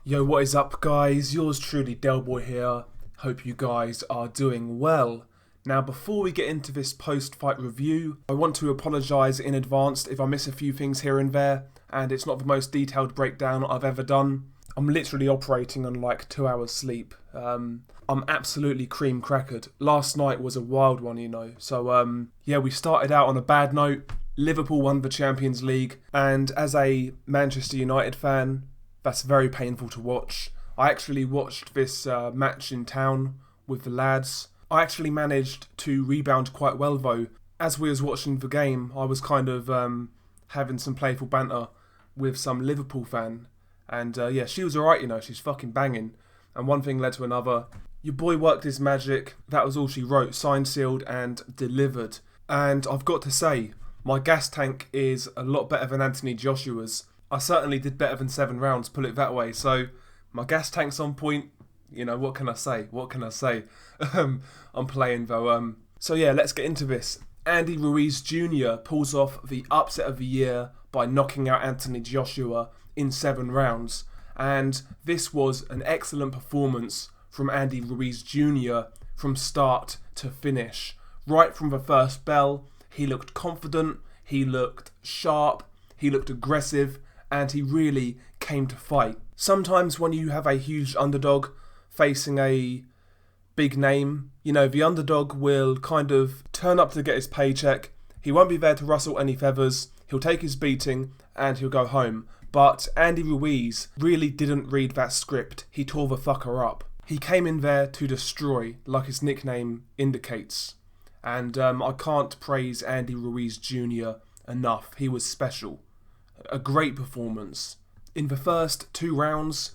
Yo, what is up, guys? Yours truly, Delboy here. Hope you guys are doing well. Now, before we get into this post-fight review, I want to apologise in advance if I miss a few things here and there, and it's not the most detailed breakdown I've ever done. I'm literally operating on like 2 hours sleep. I'm absolutely cream crackered. Last night was a wild one, you know. So, yeah, we started out on a bad note. Liverpool won the Champions League, and as a Manchester United fan, that's very painful to watch. I actually watched this match in town with the lads. I actually managed to rebound quite well though. As we was watching the game, I was kind of having some playful banter with some Liverpool fan. And yeah, she was alright, you know, she's fucking banging. And one thing led to another. Your boy worked his magic. That was all she wrote. Signed, sealed and delivered. And I've got to say, my gas tank is a lot better than Anthony Joshua's. I certainly did better than 7 rounds, put it that way. So my gas tank's on point. You know, what can I say? What can I say? I'm playing though. So yeah, let's get into this. Andy Ruiz Jr. pulls off the upset of the year by knocking out Anthony Joshua in 7 rounds. And this was an excellent performance from Andy Ruiz Jr. from start to finish. Right from the first bell, he looked confident, he looked sharp, he looked aggressive, and he really came to fight. Sometimes when you have a huge underdog facing a big name, you know, the underdog will kind of turn up to get his paycheck. He won't be there to rustle any feathers. He'll take his beating and he'll go home. But Andy Ruiz really didn't read that script. He tore the fucker up. He came in there to destroy, like his nickname indicates. And I can't praise Andy Ruiz Jr. enough. He was special. A great performance. In the first 2 rounds,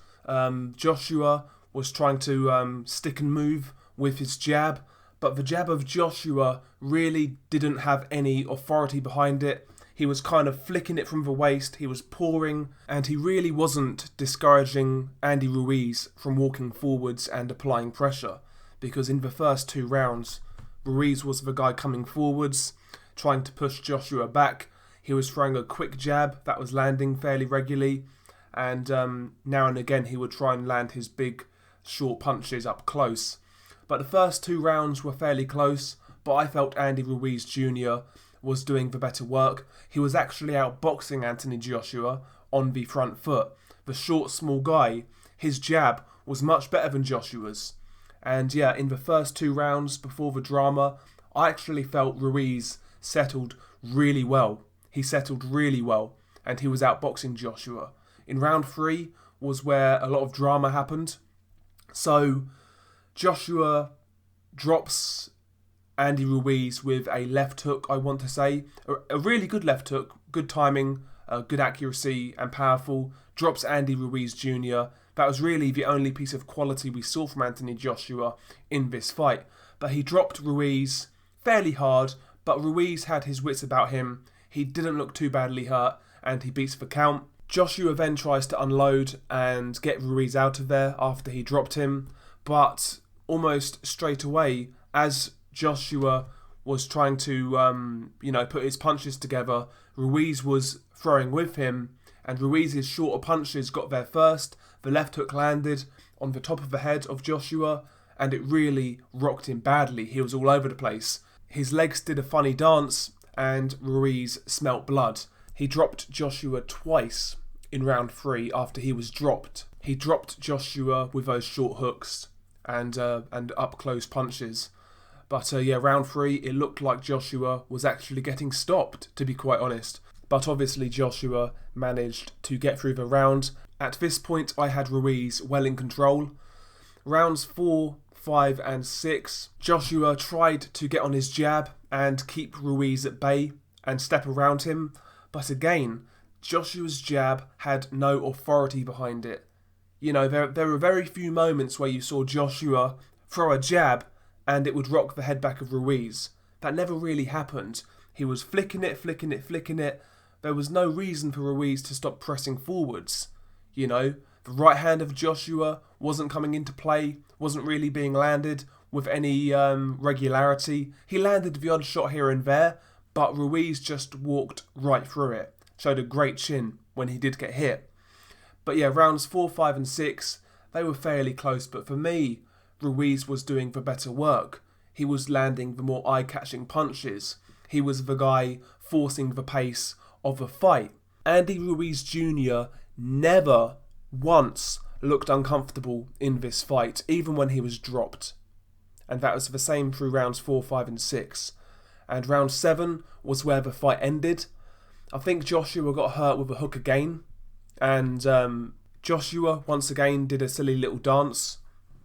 Joshua was trying to stick and move with his jab, but the jab of Joshua really didn't have any authority behind it. He was kind of flicking it from the waist, he was pouring, and he really wasn't discouraging Andy Ruiz from walking forwards and applying pressure, because in the first 2 rounds, Ruiz was the guy coming forwards, trying to push Joshua back. He was throwing a quick jab that was landing fairly regularly, and now and again he would try and land his big short punches up close. But the first 2 rounds were fairly close, but I felt Andy Ruiz Jr. was doing the better work. He was actually outboxing Anthony Joshua on the front foot. The short, small guy, his jab was much better than Joshua's. And yeah, in the first 2 rounds before the drama, I actually felt Ruiz settled really well. He settled really well, and he was outboxing Joshua. In round 3 was where a lot of drama happened. So Joshua drops Andy Ruiz with a left hook, I want to say. A really good left hook, good timing, good accuracy and powerful. Drops Andy Ruiz Jr. That was really the only piece of quality we saw from Anthony Joshua in this fight. But he dropped Ruiz fairly hard, but Ruiz had his wits about him. He didn't look too badly hurt, and he beats the count. Joshua then tries to unload and get Ruiz out of there after he dropped him, but almost straight away, as Joshua was trying to, put his punches together, Ruiz was throwing with him, and Ruiz's shorter punches got there first. The left hook landed on the top of the head of Joshua, and it really rocked him badly. He was all over the place. His legs did a funny dance, and Ruiz smelt blood. He dropped Joshua twice in round 3 after he was dropped. He dropped Joshua with those short hooks and up close punches. But yeah, round 3, it looked like Joshua was actually getting stopped, to be quite honest. But obviously Joshua managed to get through the round. At this point, I had Ruiz well in control. Rounds 4, 5 and 6, Joshua tried to get on his jab and keep Ruiz at bay and step around him. But again, Joshua's jab had no authority behind it. You know, there were very few moments where you saw Joshua throw a jab and it would rock the head back of Ruiz. That never really happened. He was flicking it. There was no reason for Ruiz to stop pressing forwards. You know, the right hand of Joshua wasn't coming into play, wasn't really being landed with any regularity. He landed the odd shot here and there, but Ruiz just walked right through it. Showed a great chin when he did get hit. But yeah, rounds 4, 5 and 6, they were fairly close. But for me, Ruiz was doing the better work. He was landing the more eye-catching punches. He was the guy forcing the pace of the fight. Andy Ruiz Jr. never once looked uncomfortable in this fight, even when he was dropped. And that was the same through rounds 4, 5 and 6. And round 7 was where the fight ended. I think Joshua got hurt with a hook again. And Joshua, once again, did a silly little dance.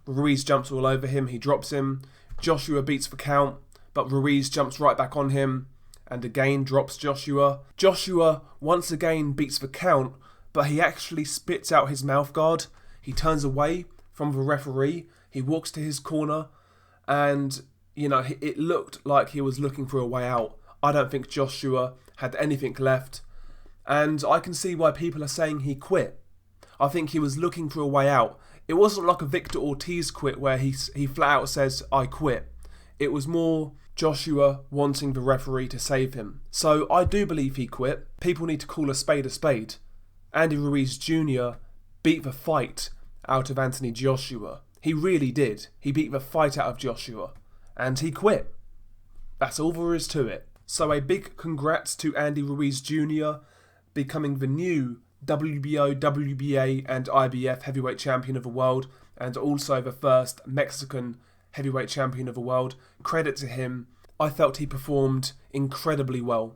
Ruiz jumps all over him, he drops him. Joshua beats the count, but Ruiz jumps right back on him and again drops Joshua. Joshua once again beats the count, but he actually spits out his mouth guard. He turns away from the referee. He walks to his corner and, you know, it looked like he was looking for a way out. I don't think Joshua had anything left. And I can see why people are saying he quit. I think he was looking for a way out. It wasn't like a Victor Ortiz quit where he flat out says, I quit. It was more Joshua wanting the referee to save him. So I do believe he quit. People need to call a spade a spade. Andy Ruiz Jr. beat the fight out of Anthony Joshua. He really did. He beat the fight out of Joshua. And he quit. That's all there is to it. So a big congrats to Andy Ruiz Jr. becoming the new WBO, WBA and IBF heavyweight champion of the world, and also the first Mexican heavyweight champion of the world. Credit to him. I felt he performed incredibly well.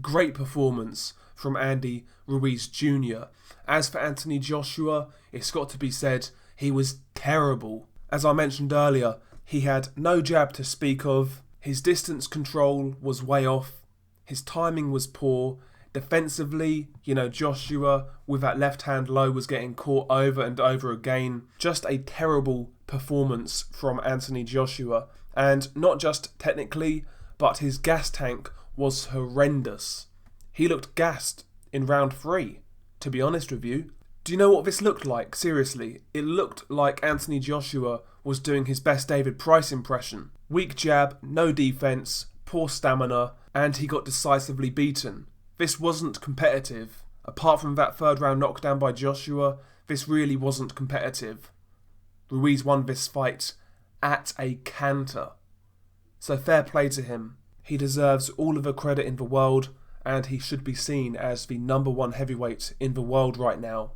Great performance from Andy Ruiz Jr. As for Anthony Joshua, it's got to be said, he was terrible. As I mentioned earlier, he had no jab to speak of. His distance control was way off. His timing was poor. Defensively, you know, Joshua with that left hand low was getting caught over and over again. Just a terrible performance from Anthony Joshua. And not just technically, but his gas tank was horrendous. He looked gassed in round 3, to be honest with you. Do you know what this looked like? Seriously, it looked like Anthony Joshua was doing his best David Price impression. Weak jab, no defense, poor stamina, and he got decisively beaten. This wasn't competitive. Apart from that third round knockdown by Joshua, this really wasn't competitive. Ruiz won this fight at a canter. So fair play to him. He deserves all of the credit in the world, and he should be seen as the #1 heavyweight in the world right now.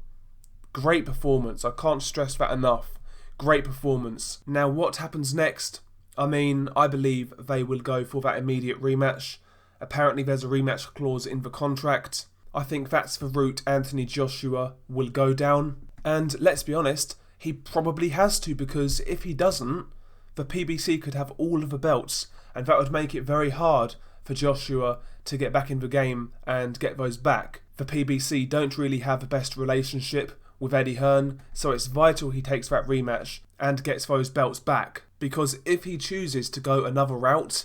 Great performance. I can't stress that enough. Great performance. Now what happens next? I mean, I believe they will go for that immediate rematch. Apparently there's a rematch clause in the contract. I think that's the route Anthony Joshua will go down. And let's be honest, he probably has to, because if he doesn't, the PBC could have all of the belts, and that would make it very hard for Joshua to get back in the game and get those back. The PBC don't really have the best relationship with Eddie Hearn, so it's vital he takes that rematch and gets those belts back. Because if he chooses to go another route,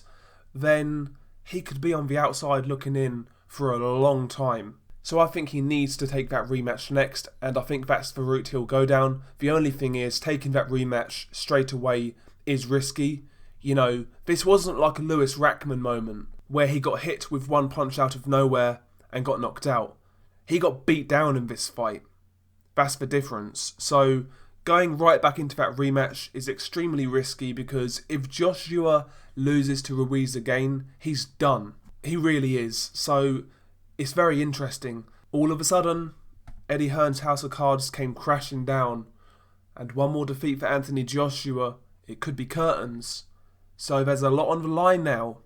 then he could be on the outside looking in for a long time. So I think he needs to take that rematch next, and I think that's the route he'll go down. The only thing is, taking that rematch straight away is risky. You know, this wasn't like a Lewis Rackman moment, where he got hit with one punch out of nowhere and got knocked out. He got beat down in this fight. That's the difference. So going right back into that rematch is extremely risky, because if Joshua loses to Ruiz again, he's done. He really is. So it's very interesting. All of a sudden, Eddie Hearn's house of cards came crashing down, and one more defeat for Anthony Joshua, it could be curtains. So there's a lot on the line now.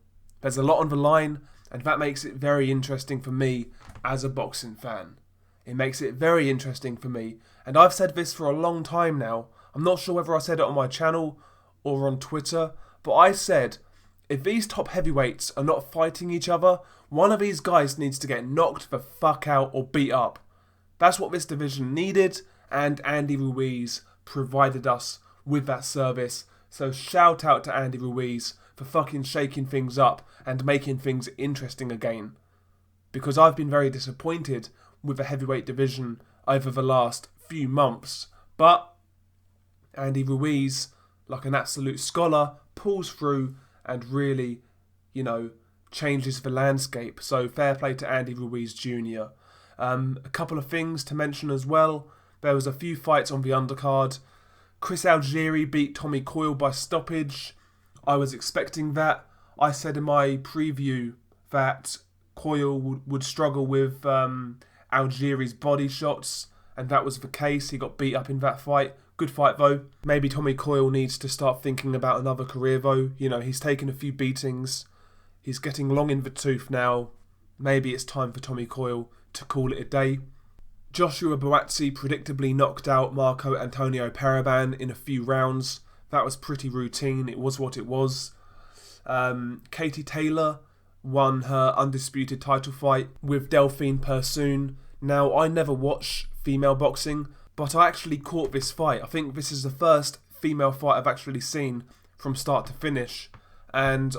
There's a lot on the line, and that makes it very interesting for me as a boxing fan. It makes it very interesting for me. And I've said this for a long time now. I'm not sure whether I said it on my channel or on Twitter, but I said, if these top heavyweights are not fighting each other, one of these guys needs to get knocked the fuck out or beat up. That's what this division needed, and Andy Ruiz provided us with that service. So shout out to Andy Ruiz for fucking shaking things up and making things interesting again. Because I've been very disappointed with the heavyweight division over the last few months. But Andy Ruiz, like an absolute scholar, pulls through and really, you know, changes the landscape. So fair play to Andy Ruiz Jr. A couple of things to mention as well. There was a few fights on the undercard. Chris Algieri beat Tommy Coyle by stoppage. I was expecting that. I said in my preview that Coyle would struggle with Algieri's body shots, and that was the case. He got beat up in that fight. Good fight though. Maybe Tommy Coyle needs to start thinking about another career though. You know, he's taken a few beatings. He's getting long in the tooth now. Maybe it's time for Tommy Coyle to call it a day. Joshua Buatsi predictably knocked out Marco Antonio Paraban in a few rounds. That was pretty routine. It was what it was. Katie Taylor won her undisputed title fight with Delphine Persoon. Now, I never watch female boxing, but I actually caught this fight. I think this is the first female fight I've actually seen from start to finish. And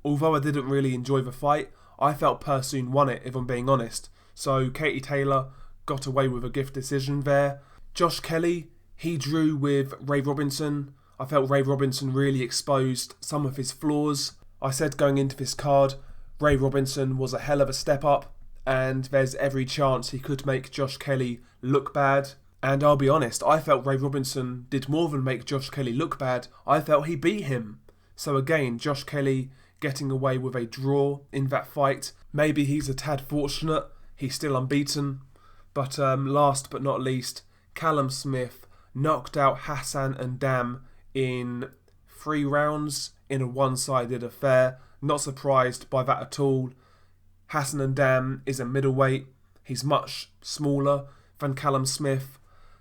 although I didn't really enjoy the fight, I felt Persoon won it, if I'm being honest. So Katie Taylor got away with a gift decision there. Josh Kelly, he drew with Ray Robinson. I felt Ray Robinson really exposed some of his flaws. I said going into this card, Ray Robinson was a hell of a step up, and there's every chance he could make Josh Kelly look bad. And I'll be honest, I felt Ray Robinson did more than make Josh Kelly look bad. I felt he beat him. So again, Josh Kelly getting away with a draw in that fight. Maybe he's a tad fortunate. He's still unbeaten. But last but not least, Callum Smith knocked out Hassan and Dam in 3 rounds in a one-sided affair. Not surprised by that at all. Hassan and Dam is a middleweight. He's much smaller than Callum Smith,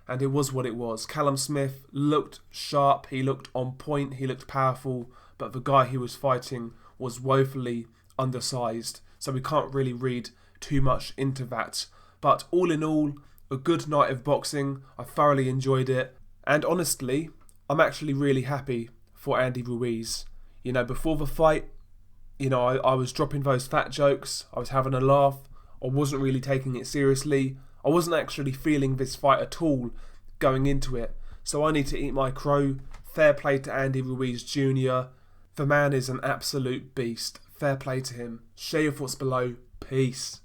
and it was what it was. Callum Smith looked sharp, he looked on point, he looked powerful, but the guy he was fighting was woefully undersized, so we can't really read too much into that. But all in all, a good night of boxing. I thoroughly enjoyed it, and honestly, I'm actually really happy for Andy Ruiz. You know, before the fight, you know, I was dropping those fat jokes, I was having a laugh, I wasn't really taking it seriously, I wasn't actually feeling this fight at all going into it, so I need to eat my crow. Fair play to Andy Ruiz Jr. The man is an absolute beast. Fair play to him. Share your thoughts below. Peace.